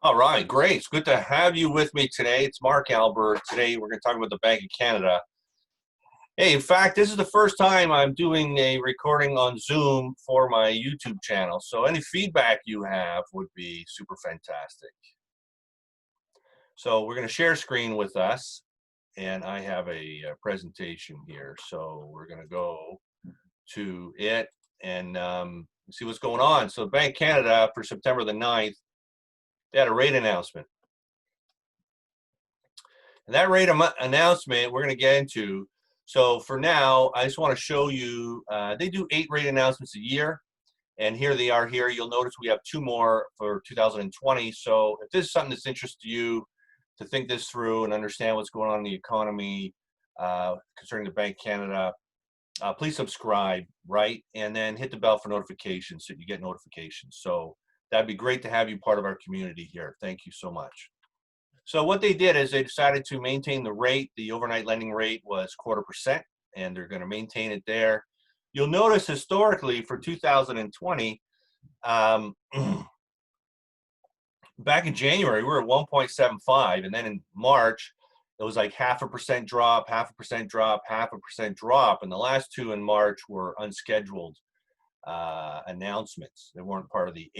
All right, great. It's good to have you with me today. It's Mark Albert. Today we're going to talk about the Bank of Canada. Hey, in fact, this is the first time I'm doing a recording on Zoom for my YouTube channel. So any feedback you have would be super fantastic. So we're going to share screen with us, and I have a presentation here. So we're going to go to it and see what's going on. So Bank of Canada for September the 9th, they had a rate announcement. And that rate announcement we're going to get into. So for now, I just want to show you, they do 8 rate announcements a year. And here they are here. You'll notice we have 2 more for 2020. So if this is something that's interesting to you, to think this through and understand what's going on in the economy concerning the Bank of Canada, please subscribe, right? And then hit the bell for notifications so you get notifications. So that'd be great to have you part of our community here. Thank you so much. So what they did is they decided to maintain the rate. The overnight lending rate was 0.25%, and they're going to maintain it there. You'll notice historically for 2020, back in January, we were at 1.75, and then in March, it was like 0.5% drop, 0.5% drop, 0.5% drop, and the last 2 in March were unscheduled announcements. They weren't part of the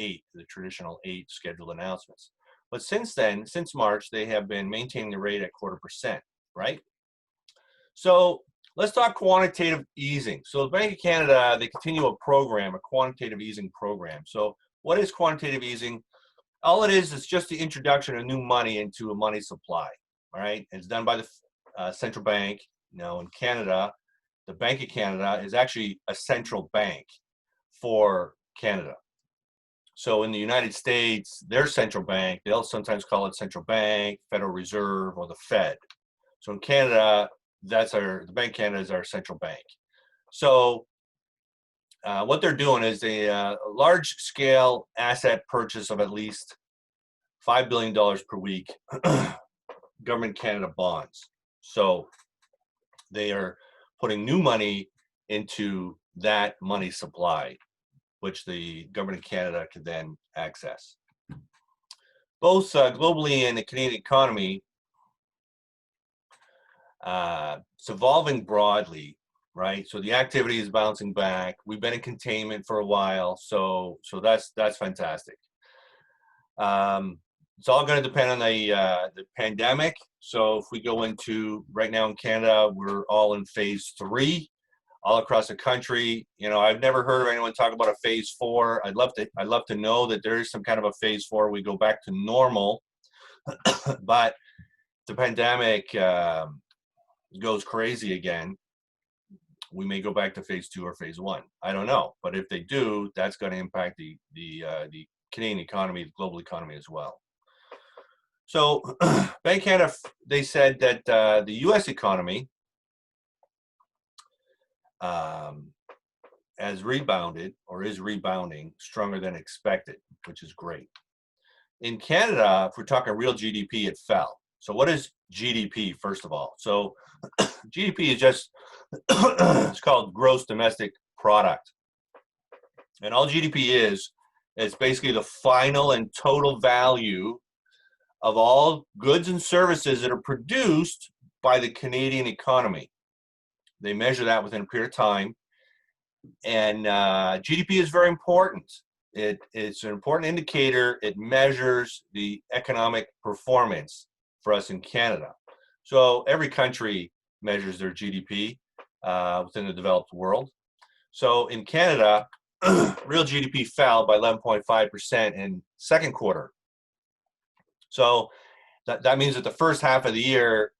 traditional 8 scheduled announcements. But since then, since March, they have been maintaining the rate at 0.25%, right? So let's talk quantitative easing. So the Bank of Canada, they continue a program, a quantitative easing program. So what is quantitative easing? All it is just the introduction of new money into a money supply, all right? It's done by the central bank. Now in Canada, the Bank of Canada is actually a central bank for Canada. So in the United States, their central bank, they'll sometimes call it central bank, Federal Reserve, or the Fed. So in Canada, the Bank of Canada is our central bank. So what they're doing is a large scale asset purchase of at least $5 billion per week, Government Canada bonds. So they are putting new money into that money supply, which the Government of Canada can then access. Both globally and the Canadian economy, it's evolving broadly, right? So the activity is bouncing back. We've been in containment for a while, so that's fantastic. It's all going to depend on the pandemic. So if we go into, right now in Canada, we're all in phase 3. All across the country. You know, I've never heard of anyone talk about a phase 4. I'd love to know that there is some kind of a phase 4. We go back to normal, but the pandemic goes crazy again. We may go back to phase 2 or phase 1. I don't know, but if they do, that's going to impact the Canadian economy, the global economy as well. So, Bank of Canada, they said that the U.S. economy has rebounded or is rebounding stronger than expected, which is great. In Canada, if we're talking real GDP, it fell. So what is GDP, first of all? So GDP is just, it's called gross domestic product. And all GDP is basically the final and total value of all goods and services that are produced by the Canadian economy. They measure that within a period of time. And GDP is very important. It's an important indicator. It measures the economic performance for us in Canada. So every country measures their GDP within the developed world. So in Canada, real GDP fell by 11.5% in second quarter. So that means that the first half of the year,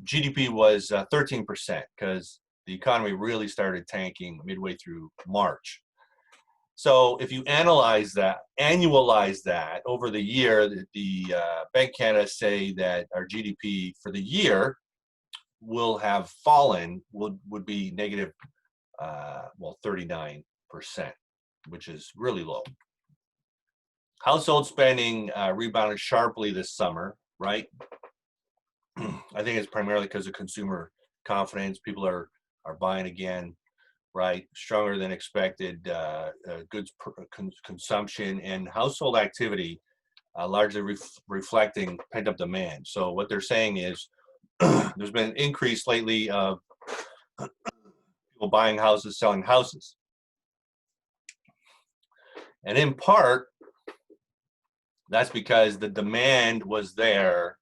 GDP was 13% because the economy really started tanking midway through March. So if you annualize that over the year, the Bank of Canada say that our GDP for the year will have fallen, would be negative, 39%, which is really low. Household spending rebounded sharply this summer, right? I think it's primarily because of consumer confidence. People are buying again, right? Stronger than expected goods consumption and household activity largely reflecting pent-up demand. So what they're saying is there's been an increase lately of people buying houses, selling houses. And in part, that's because the demand was there,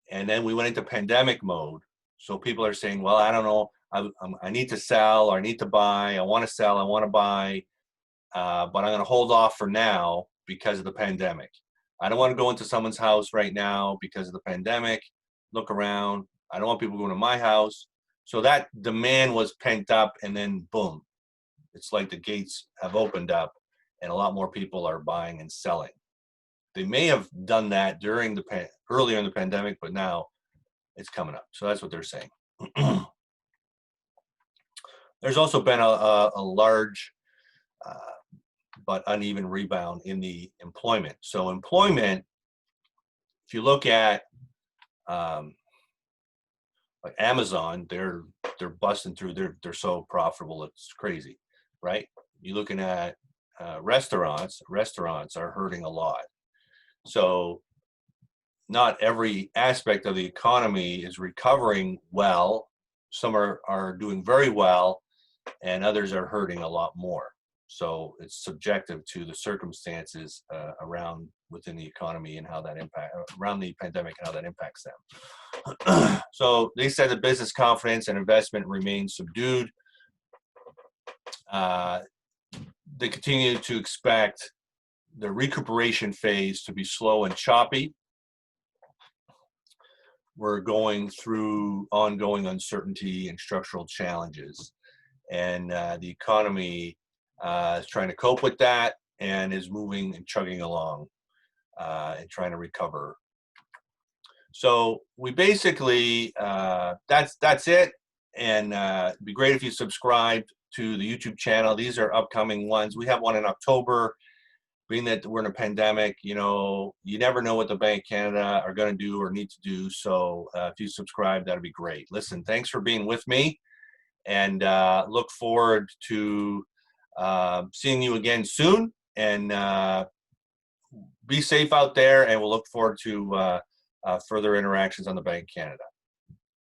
and then we went into pandemic mode. So people are saying, well, I don't know, I need to sell, or I need to buy, I want to sell, I want to buy, but I'm going to hold off for now because of the pandemic. I don't want to go into someone's house right now because of the pandemic, look around. I don't want people going to my house. So that demand was pent up, and then boom, it's like the gates have opened up and a lot more people are buying and selling. They may have done that during the earlier in the pandemic, but now it's coming up. So that's what they're saying. There's also been a large but uneven rebound in the employment. So employment, if you look at like Amazon, they're busting through. They're so profitable, it's crazy, right? You're looking at restaurants. Restaurants are hurting a lot. So not every aspect of the economy is recovering well. Some are doing very well, and others are hurting a lot more. So it's subjective to the circumstances around within the economy and how that around the pandemic and how that impacts them. So they said that business confidence and investment remain subdued. They continue to expect the recuperation phase to be slow and choppy. We're going through ongoing uncertainty and structural challenges, and the economy is trying to cope with that and is moving and chugging along and trying to recover. So we basically, that's it. And it'd be great if you subscribed to the YouTube channel. These are upcoming ones. We have one in October. Being that we're in a pandemic, you know, you never know what the Bank of Canada are going to do or need to do. So if you subscribe, that'd be great. Listen, thanks for being with me, and look forward to seeing you again soon. And be safe out there, and we'll look forward to further interactions on the Bank of Canada.